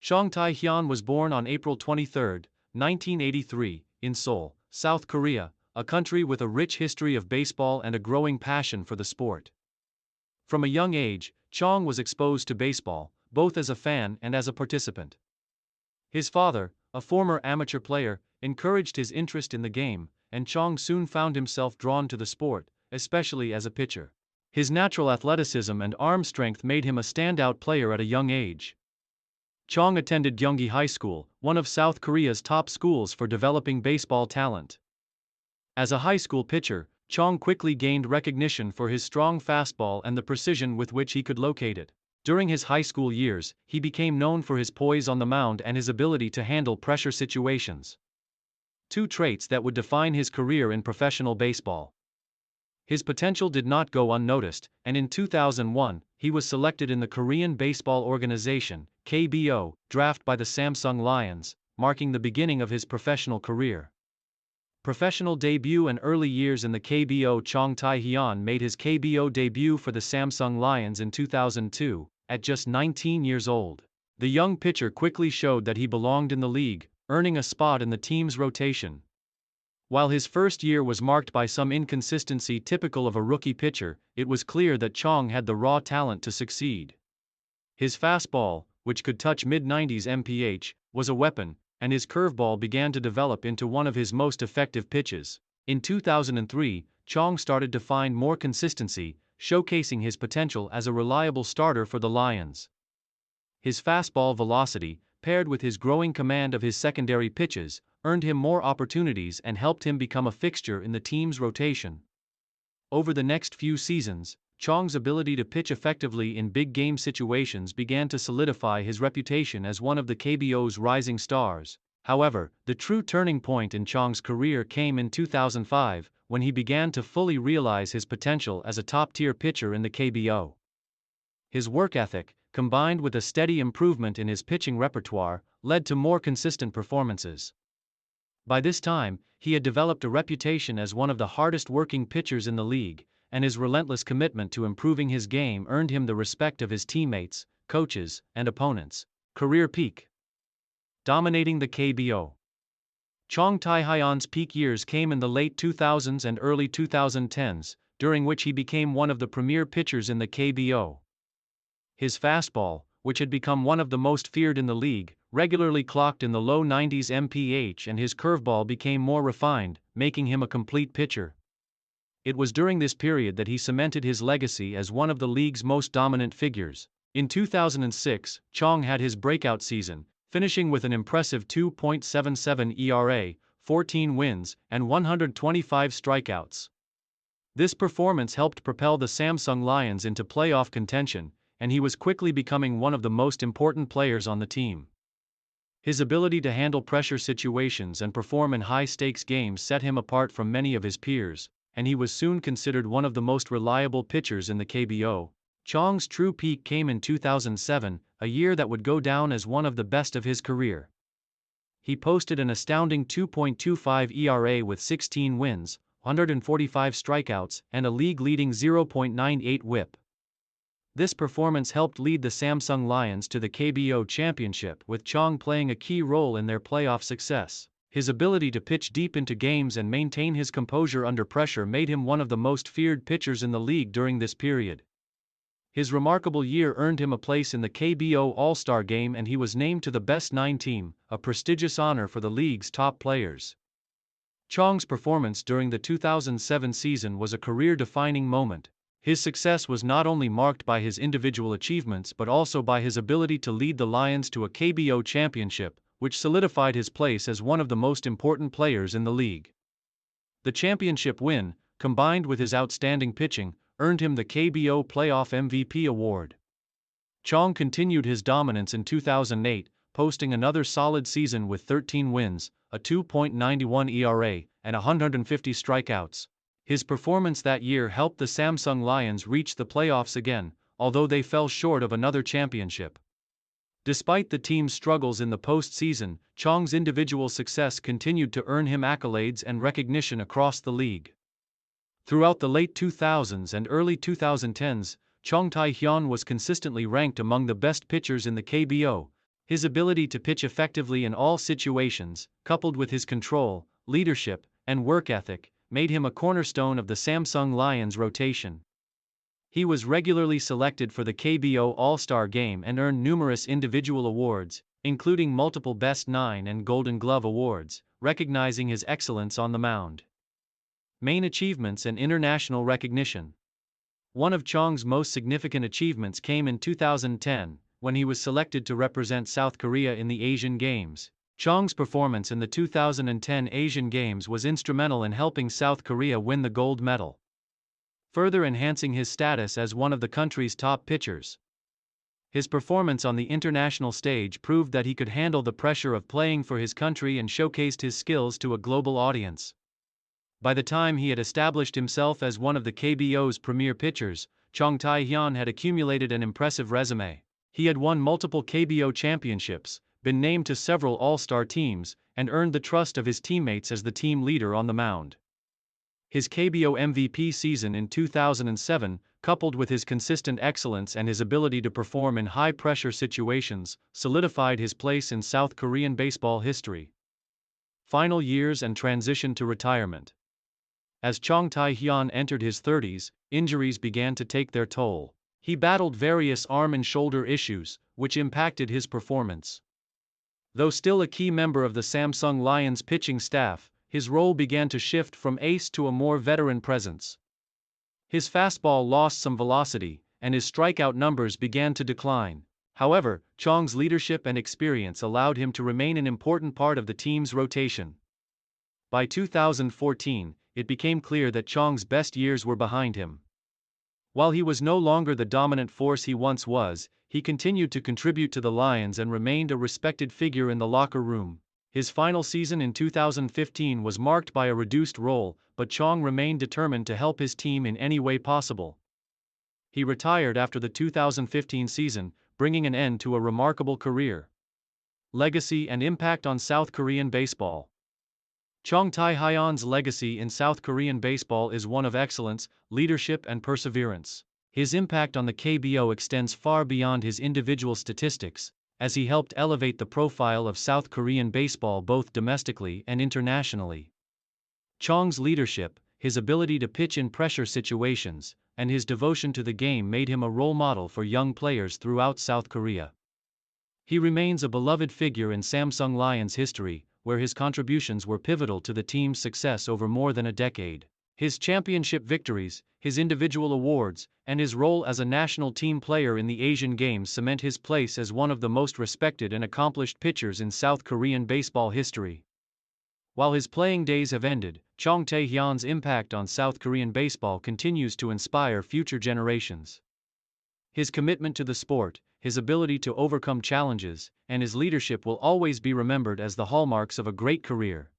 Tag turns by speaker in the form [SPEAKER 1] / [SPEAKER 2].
[SPEAKER 1] Chong Tae Hyon was born on April 23, 1983, in Seoul, South Korea, a country with a rich history of baseball and a growing passion for the sport. From a young age, Chong was exposed to baseball, both as a fan and as a participant. His father, a former amateur player, encouraged his interest in the game, and Chong soon found himself drawn to the sport, especially as a pitcher. His natural athleticism and arm strength made him a standout player at a young age. Chong attended Gyeonggi High School, one of South Korea's top schools for developing baseball talent. As a high school pitcher, Chong quickly gained recognition for his strong fastball and the precision with which he could locate it. During his high school years, he became known for his poise on the mound and his ability to handle pressure situations. Two traits that would define his career in professional baseball. His potential did not go unnoticed, and in 2001, he was selected in the Korean Baseball Organization (KBO) draft by the Samsung Lions, marking the beginning of his professional career. Professional debut and early years in the KBO. Chong Tae Hyon made his KBO debut for the Samsung Lions in 2002, at just 19 years old. The young pitcher quickly showed that he belonged in the league, earning a spot in the team's rotation. While his first year was marked by some inconsistency typical of a rookie pitcher, it was clear that Chong had the raw talent to succeed. His fastball, which could touch mid-90s mph, was a weapon, and his curveball began to develop into one of his most effective pitches. In 2003, Chong started to find more consistency, showcasing his potential as a reliable starter for the Lions. His fastball velocity, paired with his growing command of his secondary pitches, earned him more opportunities and helped him become a fixture in the team's rotation. Over the next few seasons, Chong's ability to pitch effectively in big game situations began to solidify his reputation as one of the KBO's rising stars. However, the true turning point in Chong's career came in 2005, when he began to fully realize his potential as a top-tier pitcher in the KBO. His work ethic, combined with a steady improvement in his pitching repertoire, led to more consistent performances. By this time, he had developed a reputation as one of the hardest-working pitchers in the league, and his relentless commitment to improving his game earned him the respect of his teammates, coaches, and opponents. Career peak. Dominating the KBO. Chong Tae Hyon's peak years came in the late 2000s and early 2010s, during which he became one of the premier pitchers in the KBO. His fastball, which had become one of the most feared in the league, regularly clocked in the low 90s mph, and his curveball became more refined, making him a complete pitcher. It was during this period that he cemented his legacy as one of the league's most dominant figures. In 2006, Chong had his breakout season, finishing with an impressive 2.77 ERA, 14 wins, and 125 strikeouts. This performance helped propel the Samsung Lions into playoff contention, and he was quickly becoming one of the most important players on the team. His ability to handle pressure situations and perform in high-stakes games set him apart from many of his peers, and he was soon considered one of the most reliable pitchers in the KBO. Chong's true peak came in 2007, a year that would go down as one of the best of his career. He posted an astounding 2.25 ERA with 16 wins, 145 strikeouts, and a league-leading 0.98 WHIP. This performance helped lead the Samsung Lions to the KBO championship, with Chong playing a key role in their playoff success. His ability to pitch deep into games and maintain his composure under pressure made him one of the most feared pitchers in the league during this period. His remarkable year earned him a place in the KBO All-Star Game, and he was named to the Best 9 team, a prestigious honor for the league's top players. Chong's performance during the 2007 season was a career-defining moment. His success was not only marked by his individual achievements but also by his ability to lead the Lions to a KBO championship, which solidified his place as one of the most important players in the league. The championship win, combined with his outstanding pitching, earned him the KBO Playoff MVP award. Chong continued his dominance in 2008, posting another solid season with 13 wins, a 2.91 ERA, and 150 strikeouts. His performance that year helped the Samsung Lions reach the playoffs again, although they fell short of another championship. Despite the team's struggles in the postseason, Chong's individual success continued to earn him accolades and recognition across the league. Throughout the late 2000s and early 2010s, Chong Tae Hyon was consistently ranked among the best pitchers in the KBO, His ability to pitch effectively in all situations, coupled with his control, leadership, and work ethic, made him a cornerstone of the Samsung Lions rotation. He was regularly selected for the KBO All-Star Game and earned numerous individual awards, including multiple Best Nine and Golden Glove awards, recognizing his excellence on the mound. Main achievements and international recognition. One of Chong's most significant achievements came in 2010, when he was selected to represent South Korea in the Asian Games. Chong's performance in the 2010 Asian Games was instrumental in helping South Korea win the gold medal, further enhancing his status as one of the country's top pitchers. His performance on the international stage proved that he could handle the pressure of playing for his country and showcased his skills to a global audience. By the time he had established himself as one of the KBO's premier pitchers, Chong Tae Hyon had accumulated an impressive resume. He had won multiple KBO championships, been named to several all-star teams, and earned the trust of his teammates as the team leader on the mound. His KBO MVP season in 2007, coupled with his consistent excellence and his ability to perform in high-pressure situations, solidified his place in South Korean baseball history. Final years and transition to retirement. As Chong Tae Hyon entered his 30s, injuries began to take their toll. He battled various arm and shoulder issues, which impacted his performance. Though still a key member of the Samsung Lions pitching staff, his role began to shift from ace to a more veteran presence. His fastball lost some velocity, and his strikeout numbers began to decline. However, Chong's leadership and experience allowed him to remain an important part of the team's rotation. By 2014, it became clear that Chong's best years were behind him. While he was no longer the dominant force he once was, he continued to contribute to the Lions and remained a respected figure in the locker room. His final season in 2015 was marked by a reduced role, but Chong remained determined to help his team in any way possible. He retired after the 2015 season, bringing an end to a remarkable career. Legacy and impact on South Korean baseball. Chong Tae Hyon's legacy in South Korean baseball is one of excellence, leadership and perseverance. His impact on the KBO extends far beyond his individual statistics, as he helped elevate the profile of South Korean baseball both domestically and internationally. Chong's leadership, his ability to pitch in pressure situations, and his devotion to the game made him a role model for young players throughout South Korea. He remains a beloved figure in Samsung Lions history, where his contributions were pivotal to the team's success over more than a decade. His championship victories, his individual awards, and his role as a national team player in the Asian Games cement his place as one of the most respected and accomplished pitchers in South Korean baseball history. While his playing days have ended, Chong Tae Hyon's impact on South Korean baseball continues to inspire future generations. His commitment to the sport, his ability to overcome challenges, and his leadership will always be remembered as the hallmarks of a great career.